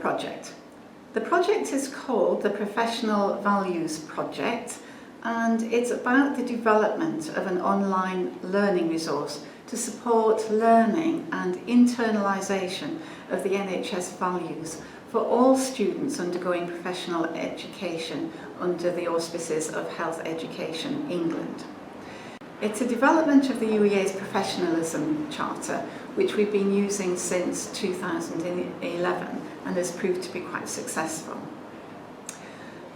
project. The project is called the Professional Values Project, and it's about the development of an online learning resource to support learning and internalisation of the NHS values for all students undergoing professional education under the auspices of Health Education England. It's a development of the UEA's Professionalism Charter, which we've been using since 2011 and has proved to be quite successful.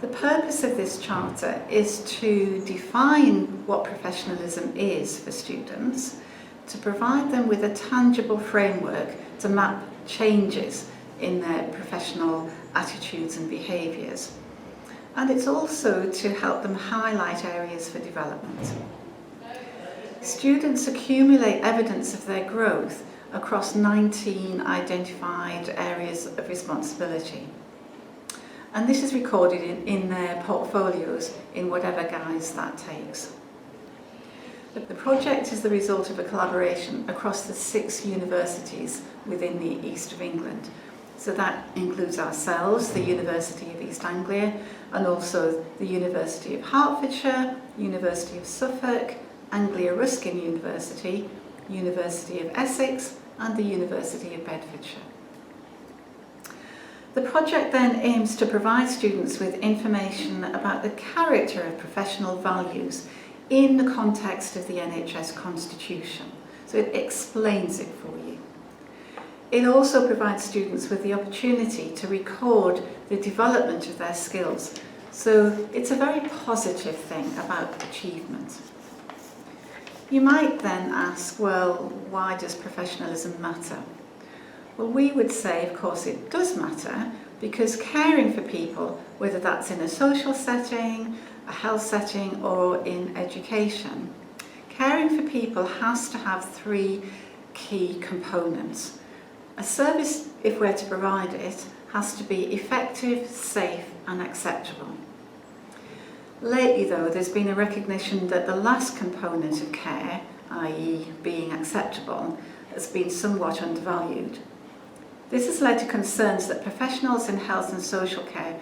The purpose of this charter is to define what professionalism is for students, to provide them with a tangible framework to map changes in their professional attitudes and behaviours. And it's also to help them highlight areas for development. Students accumulate evidence of their growth across 19 identified areas of responsibility. And this is recorded in their portfolios in whatever guise that takes. The project is the result of a collaboration across the 6 universities within the East of England. So that includes ourselves, the University of East Anglia, and also the University of Hertfordshire, University of Suffolk, Anglia Ruskin University, University of Essex, and the University of Bedfordshire. The project then aims to provide students with information about the character of professional values in the context of the NHS Constitution. So it explains it for you. It also provides students with the opportunity to record the development of their skills. So it's a very positive thing about achievement. You might then ask, well, why does professionalism matter? Well, we would say, of course, it does matter because caring for people, whether that's in a social setting, a health setting, or in education, caring for people has to have 3 key components. A service, if we're to provide it, has to be effective, safe, and acceptable. Lately, though, there's been a recognition that the last component of care, i.e. being acceptable, has been somewhat undervalued. This has led to concerns that professionals in health and social care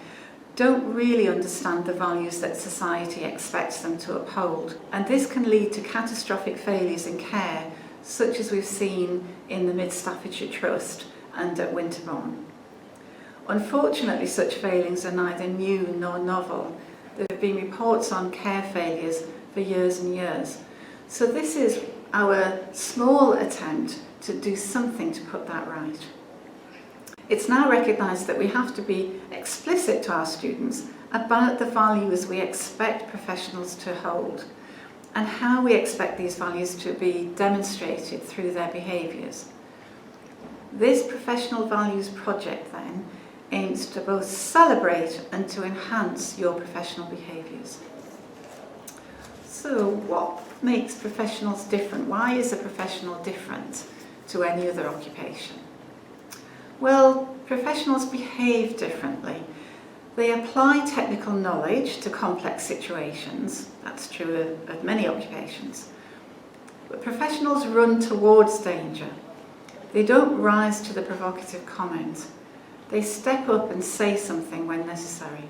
don't really understand the values that society expects them to uphold, and this can lead to catastrophic failures in care, such as we've seen in the Mid Staffordshire Trust and at Winterbourne. Unfortunately, such failings are neither new nor novel. There have been reports on care failures for years and years. So this is our small attempt to do something to put that right. It's now recognised that we have to be explicit to our students about the values we expect professionals to hold and how we expect these values to be demonstrated through their behaviours. This Professional Values Project then aims to both celebrate and to enhance your professional behaviours. So what makes professionals different? Why is a professional different to any other occupation? Well, professionals behave differently. They apply technical knowledge to complex situations. That's true of many occupations. But professionals run towards danger. They don't rise to the provocative comment. They step up and say something when necessary.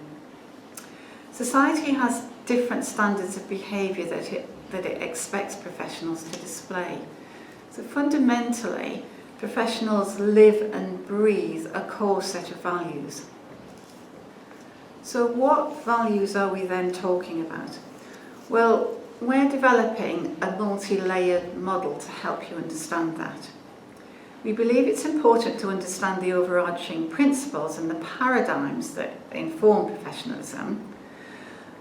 Society has different standards of behaviour that it expects professionals to display. So fundamentally, professionals live and breathe a core set of values. So what values are we then talking about? Well, we're developing a multi-layered model to help you understand that. We believe it's important to understand the overarching principles and the paradigms that inform professionalism.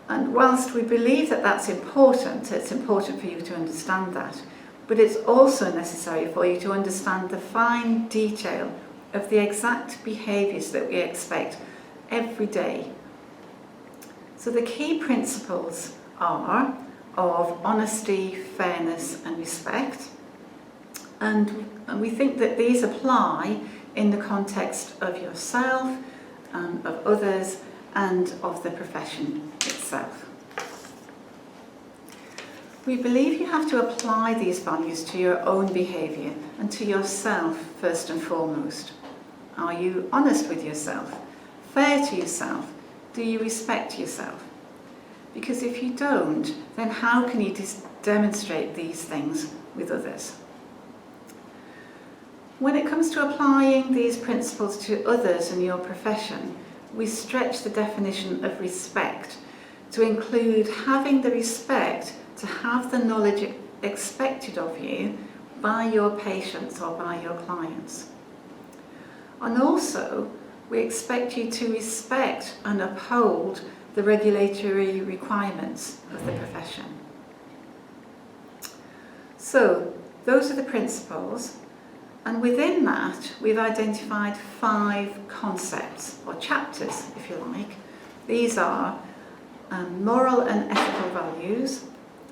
And whilst we believe that that's important, it's important for you to understand that. But it's also necessary for you to understand the fine detail of the exact behaviours that we expect every day. So the key principles are of honesty, fairness and respect. And we think that these apply in the context of yourself, of others, and of the profession itself. We believe you have to apply these values to your own behaviour and to yourself first and foremost. Are you honest with yourself? Fair to yourself? Do you respect yourself? Because if you don't, then how can you demonstrate these things with others? When it comes to applying these principles to others in your profession, we stretch the definition of respect to include having the respect to have the knowledge expected of you by your patients or by your clients. And also, we expect you to respect and uphold the regulatory requirements of the profession. So, those are the principles, and within that we've identified 5 concepts, or chapters if you like. These are moral and ethical values,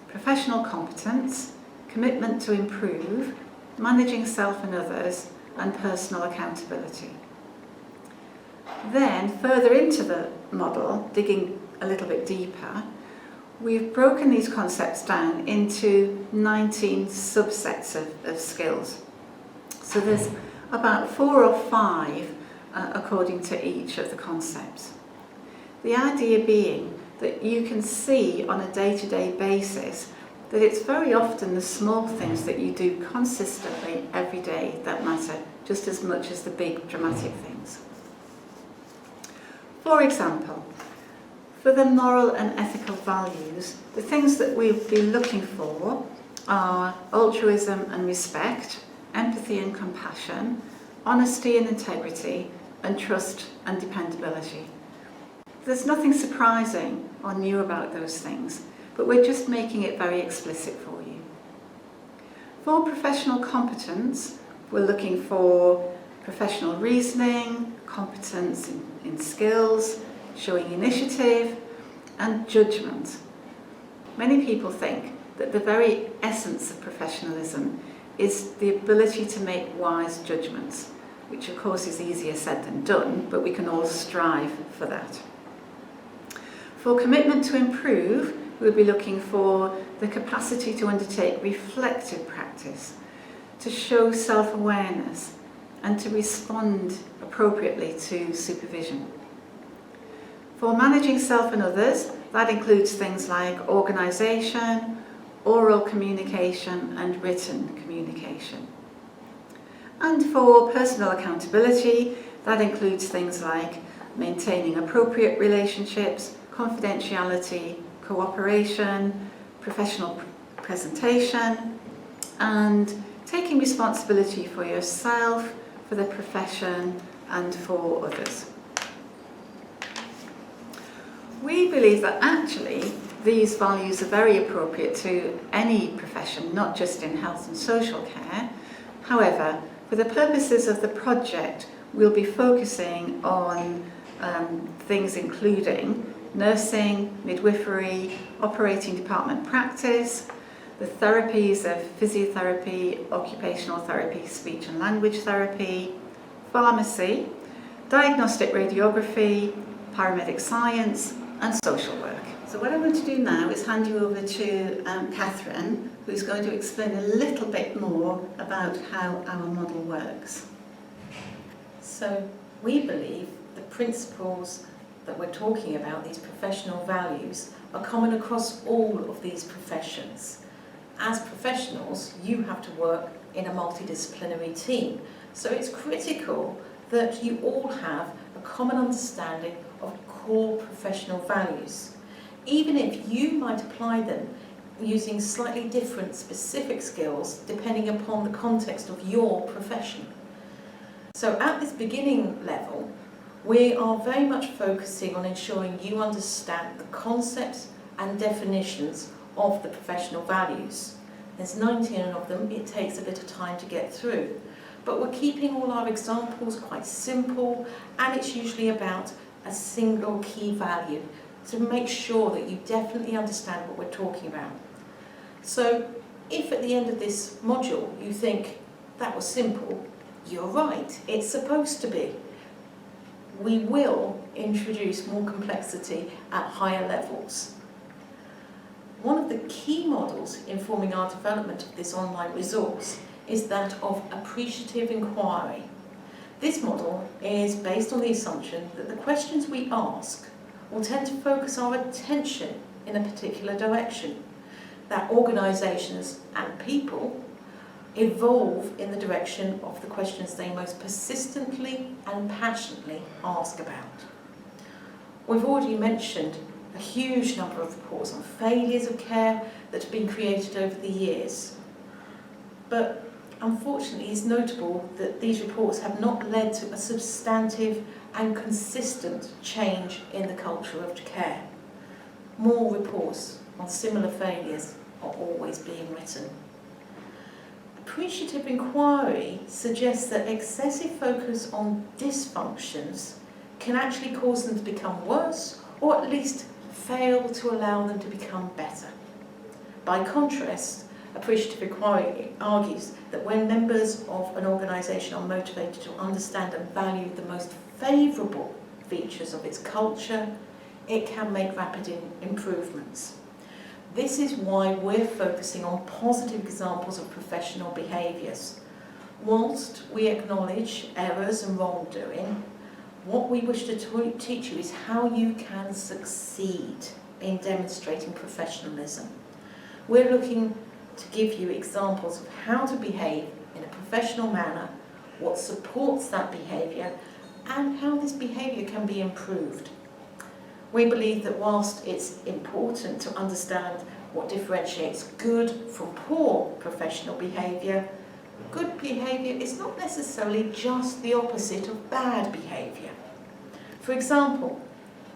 professional competence, commitment to improve, managing self and others, and personal accountability. Then, further into the model, digging a little bit deeper, we've broken these concepts down into 19 subsets of skills. So there's about 4 or 5 according to each of the concepts. The idea being that you can see on a day-to-day basis that it's very often the small things that you do consistently every day that matter just as much as the big dramatic things. For example, for the moral and ethical values, the things that we'll be looking for are altruism and respect, empathy and compassion, honesty and integrity, and trust and dependability. There's nothing surprising or new about those things, but we're just making it very explicit for you. For professional competence, we're looking for professional reasoning, competence in skills, showing initiative, and judgment. Many people think that the very essence of professionalism is the ability to make wise judgments, which of course is easier said than done, but we can all strive for that. For commitment to improve, we'll be looking for the capacity to undertake reflective practice, to show self-awareness, and to respond appropriately to supervision. For managing self and others, that includes things like organisation, oral communication, and written communication. And for personal accountability, that includes things like maintaining appropriate relationships, confidentiality, cooperation, professional presentation, and taking responsibility for yourself, for the profession, and for others. We believe that actually these values are very appropriate to any profession, not just in health and social care. However, for the purposes of the project, we'll be focusing on things including nursing, midwifery, operating department practice, the therapies of physiotherapy, occupational therapy, speech and language therapy, pharmacy, diagnostic radiography, paramedic science, and social work. So what I'm going to do now is hand you over to Katherine, who's going to explain a little bit more about how our model works. So we believe the principles that we're talking about, these professional values, are common across all of these professions. As professionals, you have to work in a multidisciplinary team, so it's critical that you all have a common understanding of core professional values, even if you might apply them using slightly different specific skills depending upon the context of your profession. So at this beginning level, we are very much focusing on ensuring you understand the concepts and definitions of the professional values. There's 19 of them, it takes a bit of time to get through. But we're keeping all our examples quite simple, and it's usually about a single key value to make sure that you definitely understand what we're talking about. So if at the end of this module you think that was simple, you're right, it's supposed to be. We will introduce more complexity at higher levels. One of the key models informing our development of this online resource is that of appreciative inquiry. This model is based on the assumption that the questions we ask will tend to focus our attention in a particular direction, that organisations and people evolve in the direction of the questions they most persistently and passionately ask about. We've already mentioned a huge number of reports on failures of care that have been created over the years. But unfortunately, it's notable that these reports have not led to a substantive and consistent change in the culture of care. More reports on similar failures are always being written. Appreciative inquiry suggests that excessive focus on dysfunctions can actually cause them to become worse, or at least fail to allow them to become better. By contrast, appreciative inquiry argues that when members of an organisation are motivated to understand and value the most favourable features of its culture, it can make rapid improvements. This is why we're focusing on positive examples of professional behaviours. Whilst we acknowledge errors and wrongdoing, what we wish to teach you is how you can succeed in demonstrating professionalism. We're looking to give you examples of how to behave in a professional manner, what supports that behaviour, and how this behaviour can be improved. We believe that whilst it's important to understand what differentiates good from poor professional behaviour, good behaviour is not necessarily just the opposite of bad behaviour. For example,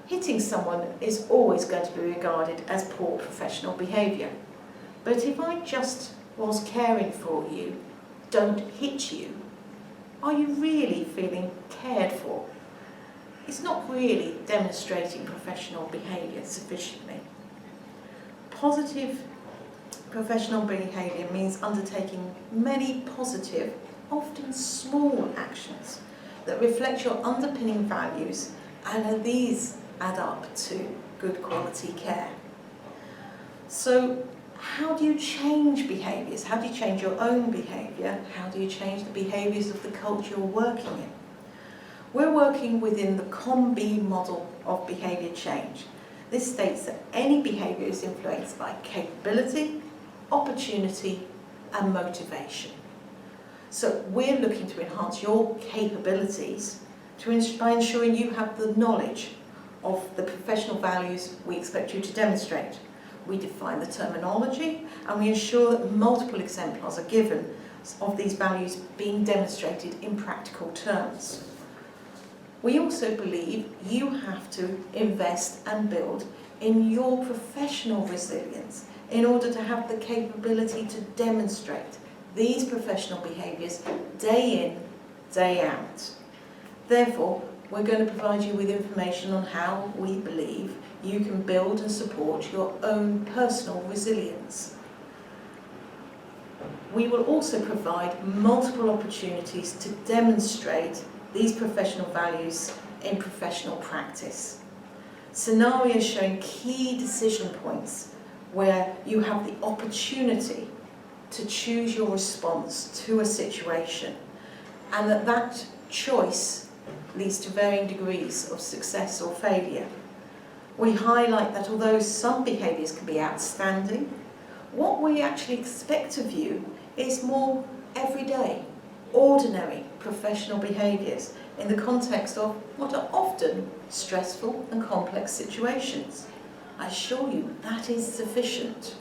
hitting someone is always going to be regarded as poor professional behaviour. But if I just, whilst caring for you, don't hit you, are you really feeling cared for? It's not really demonstrating professional behaviour sufficiently. Positive professional behaviour means undertaking many positive, often small actions that reflect your underpinning values, and these add up to good quality care. So, how do you change behaviours? How do you change your own behaviour? How do you change the behaviours of the culture you're working in? We're working within the COM-B model of behaviour change. This states that any behaviour is influenced by capability, opportunity, and motivation. So we're looking to enhance your capabilities by ensuring you have the knowledge of the professional values we expect you to demonstrate. We define the terminology, and we ensure that multiple exemplars are given of these values being demonstrated in practical terms. We also believe you have to invest and build in your professional resilience in order to have the capability to demonstrate these professional behaviours day in, day out. Therefore, we're going to provide you with information on how we believe you can build and support your own personal resilience. We will also provide multiple opportunities to demonstrate these professional values in professional practice. Scenarios showing key decision points where you have the opportunity to choose your response to a situation, and that choice leads to varying degrees of success or failure. We highlight that although some behaviours can be outstanding, what we actually expect of you is more everyday, ordinary professional behaviours in the context of what are often stressful and complex situations. I assure you that is sufficient.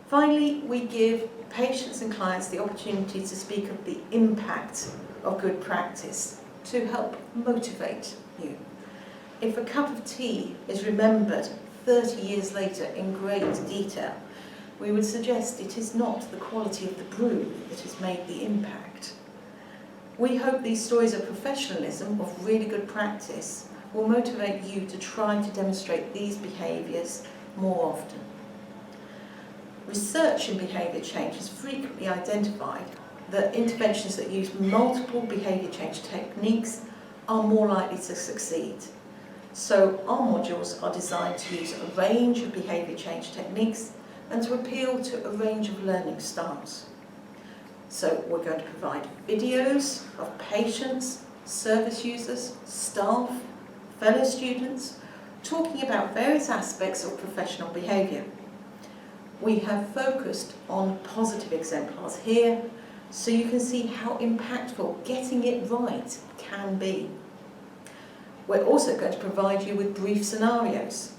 Finally, we give patients and clients the opportunity to speak of the impact of good practice to help motivate you. If a cup of tea is remembered 30 years later in great detail, we would suggest it is not the quality of the brew that has made the impact. We hope these stories of professionalism, of really good practice, will motivate you to try to demonstrate these behaviours more often. Research in behaviour change has frequently identified that interventions that use multiple behaviour change techniques are more likely to succeed. So our modules are designed to use a range of behaviour change techniques and to appeal to a range of learning styles. So we're going to provide videos of patients, service users, staff, fellow students, talking about various aspects of professional behaviour. We have focused on positive exemplars here, so you can see how impactful getting it right can be. We're also going to provide you with brief scenarios.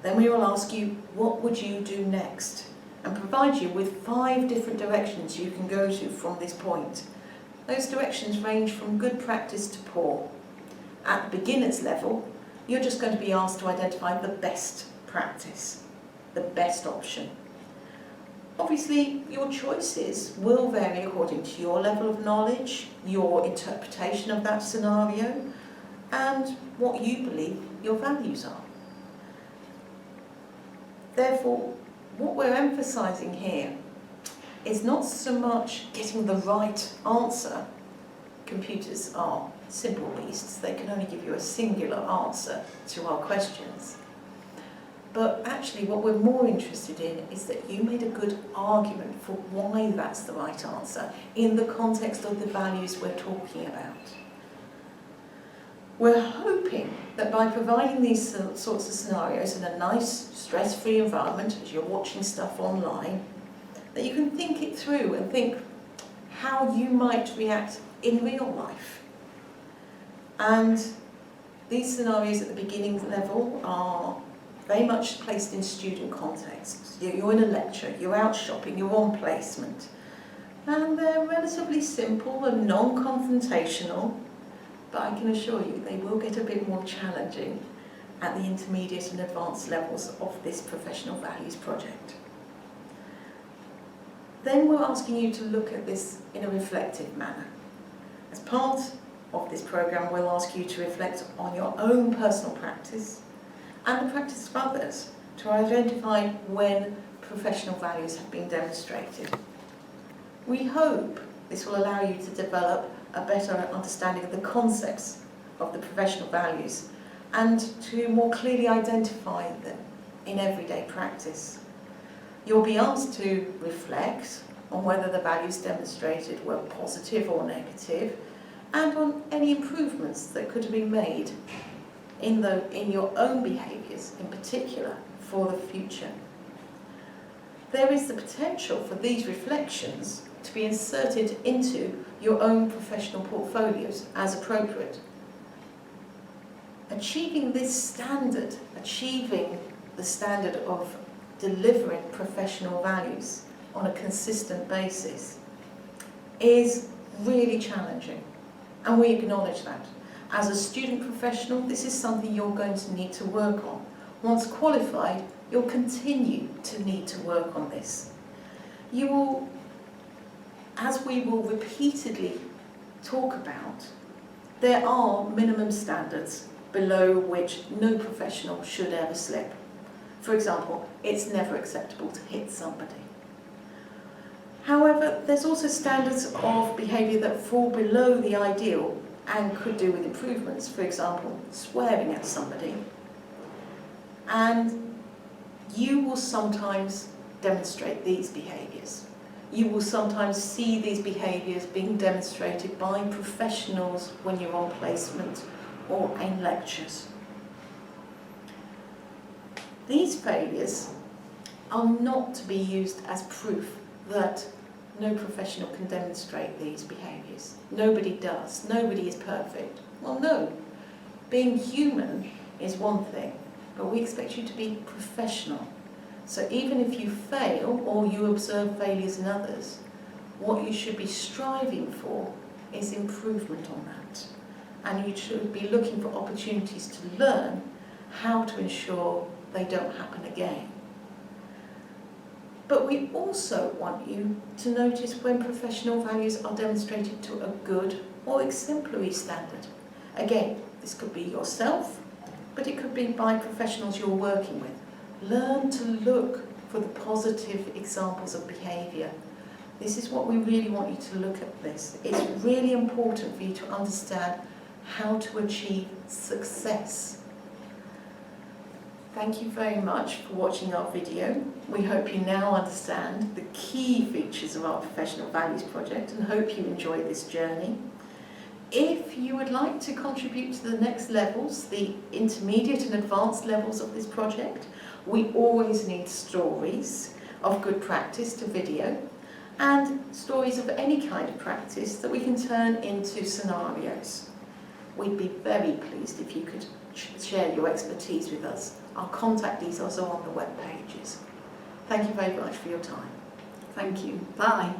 Then we will ask you, what would you do next? And provide you with 5 different directions you can go to from this point. Those directions range from good practice to poor. At the beginner's level, you're just going to be asked to identify the best practice, the best option. Obviously, your choices will vary according to your level of knowledge, your interpretation of that scenario, and what you believe your values are. Therefore, what we're emphasising here is not so much getting the right answer. Computers are simple beasts, they can only give you a singular answer to our questions. But actually what we're more interested in is that you made a good argument for why that's the right answer in the context of the values we're talking about. We're hoping that by providing these sorts of scenarios in a nice, stress-free environment as you're watching stuff online, that you can think it through and think how you might react in real life. And these scenarios at the beginning level are very much placed in student context. You're in a lecture, you're out shopping, you're on placement. And they're relatively simple and non-confrontational, but I can assure you they will get a bit more challenging at the intermediate and advanced levels of this professional values project. Then we're asking you to look at this in a reflective manner. As part of this programme, we'll ask you to reflect on your own personal practice and the practice of others to identify when professional values have been demonstrated. We hope this will allow you to develop a better understanding of the concepts of the professional values and to more clearly identify them in everyday practice. You'll be asked to reflect on whether the values demonstrated were positive or negative and on any improvements that could have been made in your own behaviours in particular for the future. There is the potential for these reflections to be inserted into your own professional portfolios as appropriate. Achieving this standard, achieving the standard of delivering professional values on a consistent basis is really challenging, and we acknowledge that. As a student professional, this is something you're going to need to work on. Once qualified, you'll continue to need to work on this. You will, as we will repeatedly talk about, there are minimum standards below which no professional should ever slip. For example, it's never acceptable to hit somebody. However, there's also standards of behaviour that fall below the ideal and could do with improvements. For example, swearing at somebody. And you will sometimes demonstrate these behaviours. You will sometimes see these behaviours being demonstrated by professionals when you're on placement or in lectures. These failures are not to be used as proof that no professional can demonstrate these behaviours. Nobody does. Nobody is perfect. Well, no. Being human is one thing, but we expect you to be professional. So even if you fail or you observe failures in others, what you should be striving for is improvement on that. And you should be looking for opportunities to learn how to ensure they don't happen again. But we also want you to notice when professional values are demonstrated to a good or exemplary standard. Again, this could be yourself, but it could be by professionals you're working with. Learn to look for the positive examples of behaviour. This is what we really want you to look at this. It's really important for you to understand how to achieve success. Thank you very much for watching our video. We hope you now understand the key features of our Professional Values project and hope you enjoy this journey. If you would like to contribute to the next levels, the intermediate and advanced levels of this project, we always need stories of good practice to video and stories of any kind of practice that we can turn into scenarios. We'd be very pleased if you could share your expertise with us. Our contact details are on the web pages. Thank you very much for your time. Thank you. Bye.